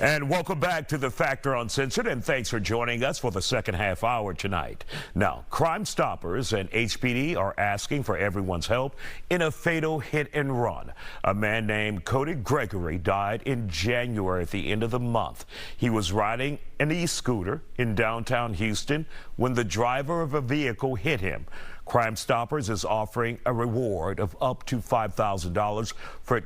And welcome back to the Factor Uncensored, and thanks for joining us for the second half hour tonight. Now, Crime Stoppers and HPD are asking for everyone's help in a fatal hit and run. A man named Cody Gregory died in January at the end of the month. He was riding an e-scooter in downtown Houston when the driver of a vehicle hit him. Crime Stoppers is offering a reward of up to $5,000 for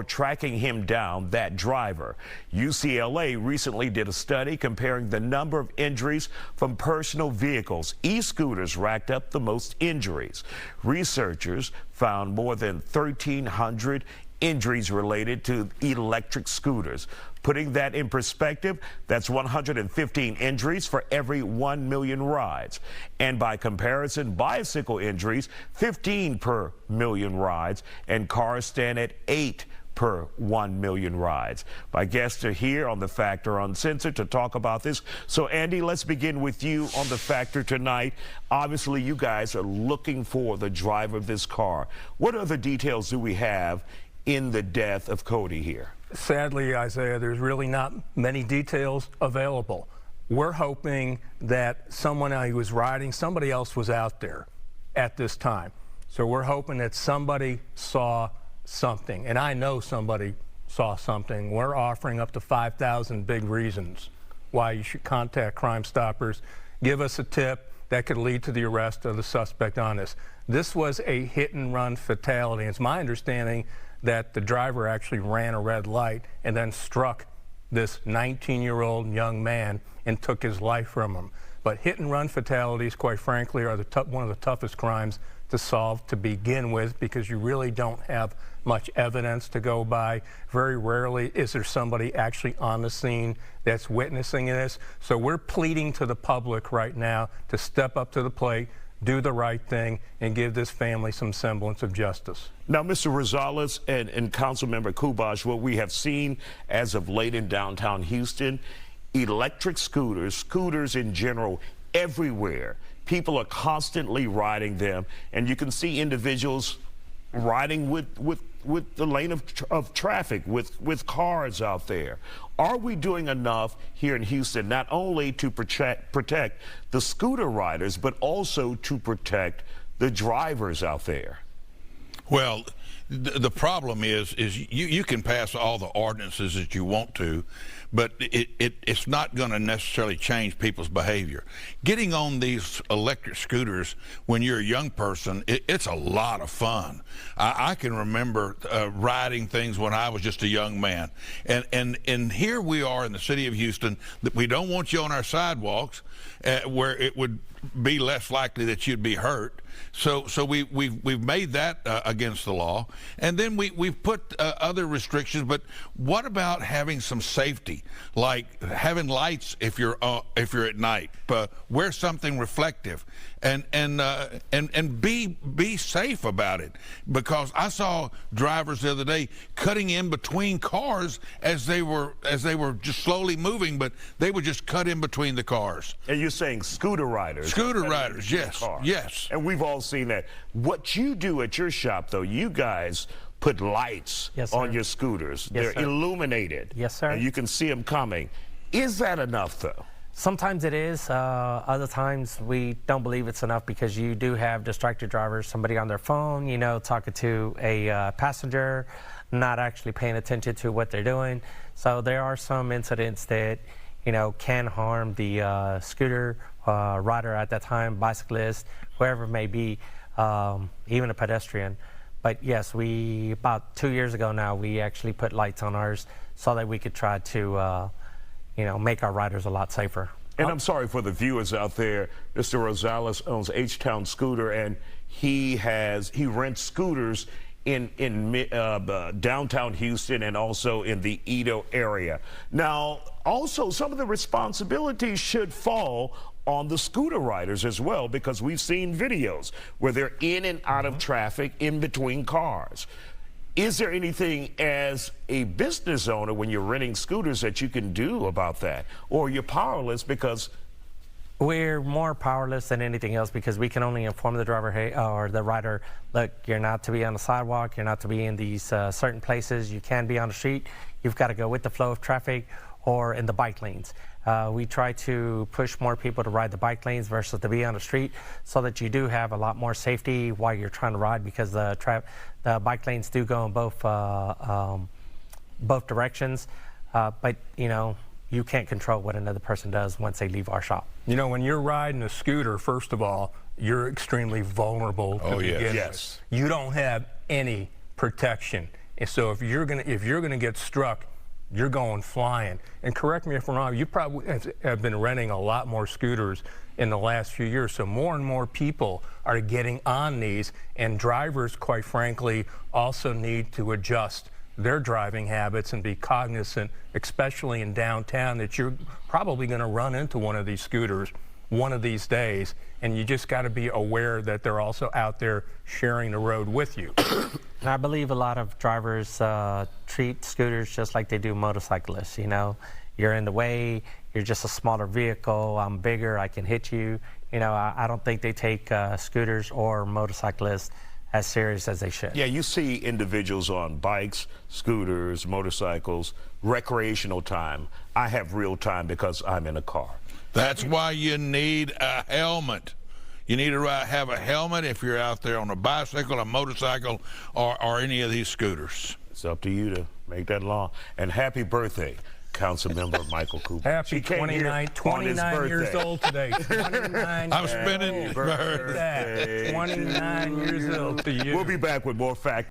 tracking him down, that driver. UCLA recently did a study comparing the number of injuries from personal vehicles. E-scooters racked up the most injuries. Researchers found more than 1,300 injuries related to electric scooters. Putting that in perspective, that's 115 injuries for every 1 million rides. And by comparison, bicycle injuries, 15 per million rides, and cars stand at 8 per 1 million rides. My guests are here on the Factor Uncensored to talk about this. So Andy, let's begin with you on the Factor tonight. Obviously, you guys are looking for the driver of this car. What other details do we have in the death of Cody here? Sadly, Isaiah, there's really not many details available. We're hoping that someone who was riding, somebody else was out there at this time. So we're hoping that somebody saw something, and I know somebody saw something. We're offering up to 5,000 big reasons why you should contact Crime Stoppers. Give us a tip that could lead to the arrest of the suspect on this. This was a hit-and-run fatality. It's my understanding that the driver actually ran a red light and then struck this 19-year-old young man and took his life from him. But hit-and-run fatalities, quite frankly, are one of the toughest crimes to solve to begin with, because you really don't have much evidence to go by. Very rarely is there somebody actually on the scene that's witnessing this. So we're pleading to the public right now to step up to the plate, do the right thing, and give this family some semblance of justice. Now, Mr. Rosales and Councilmember Kubash, what we have seen as of late in downtown Houston, electric scooters in general, everywhere. People are constantly riding them, and you can see individuals riding with the lane of traffic, with cars out there. Are we doing enough here in Houston not only to protect the scooter riders, but also to protect the drivers out there? Well, the problem is you can pass all the ordinances that you want to, but it's not going to necessarily change people's behavior. Getting on these electric scooters when you're a young person, it's a lot of fun. I can remember riding things when I was just a young man. And here we are in the city of Houston, that we don't want you on our sidewalks where it would be less likely that you'd be hurt. So we've made that against the law, and then we've put other restrictions. But what about having some safety, like having lights if you're at night? Wear something reflective, and be safe about it. Because I saw drivers the other day cutting in between cars as they were just slowly moving, but they would just cut in between the cars. And you're saying scooter riders? Scooter riders, yes, yes. And we've all seen that. What you do at your shop, though, you guys put lights on your scooters. Yes, They're illuminated. Yes, sir. And you can see them coming. Is that enough, though? Sometimes it is. Other times we don't believe it's enough, because you do have distracted drivers, somebody on their phone, you know, talking to a passenger, not actually paying attention to what they're doing. So there are some incidents that, you know, can harm the scooter rider at that time, bicyclist, whoever it may be, even a pedestrian. But yes, about 2 years ago now, we actually put lights on ours so that we could try to you know, make our riders a lot safer. And I'm sorry for the viewers out there. Mr. Rosales owns H-Town Scooter, and he rents scooters in downtown Houston and also in the Edo area. Now, also, some of the responsibilities should fall on the scooter riders as well, because we've seen videos where they're in and out of traffic in between cars. Is there anything as a business owner when you're renting scooters that you can do about that? Or you're powerless because We're more powerless than anything else because we can only inform the driver, hey, or the rider, look, you're not to be on the sidewalk, you're not to be in these certain places, you can be on the street, you've got to go with the flow of traffic or in the bike lanes. We try to push more people to ride the bike lanes versus to be on the street so that you do have a lot more safety while you're trying to ride, because the bike lanes do go in both directions. But, you know, you can't control what another person does once they leave our shop. You know, when you're riding a scooter, first of all, you're extremely vulnerable to begin with. You don't have any protection. And so if you're gonna get struck, you're going flying. And correct me if I'm wrong, you probably have been renting a lot more scooters in the last few years. So more and more people are getting on these, and drivers, quite frankly, also need to adjust their driving habits and be cognizant, especially in downtown, that you're probably going to run into one of these scooters one of these days, and you just got to be aware that they're also out there sharing the road with you. And I believe a lot of drivers treat scooters just like they do motorcyclists. You know, you're in the way, you're just a smaller vehicle, I'm bigger, I can hit you. You know, I don't think they take scooters or motorcyclists as serious as they should. Yeah, you see individuals on bikes, scooters, motorcycles, recreational time. I have real time because I'm in a car. That's why you need a helmet. You need to have a helmet if you're out there on a bicycle, a motorcycle, or any of these scooters. It's up to you to make that law. And happy birthday, Councilmember Michael Cooper. Happy 29 years old today. 29 I'm spinning. 29 years old to you. We'll be back with more facts.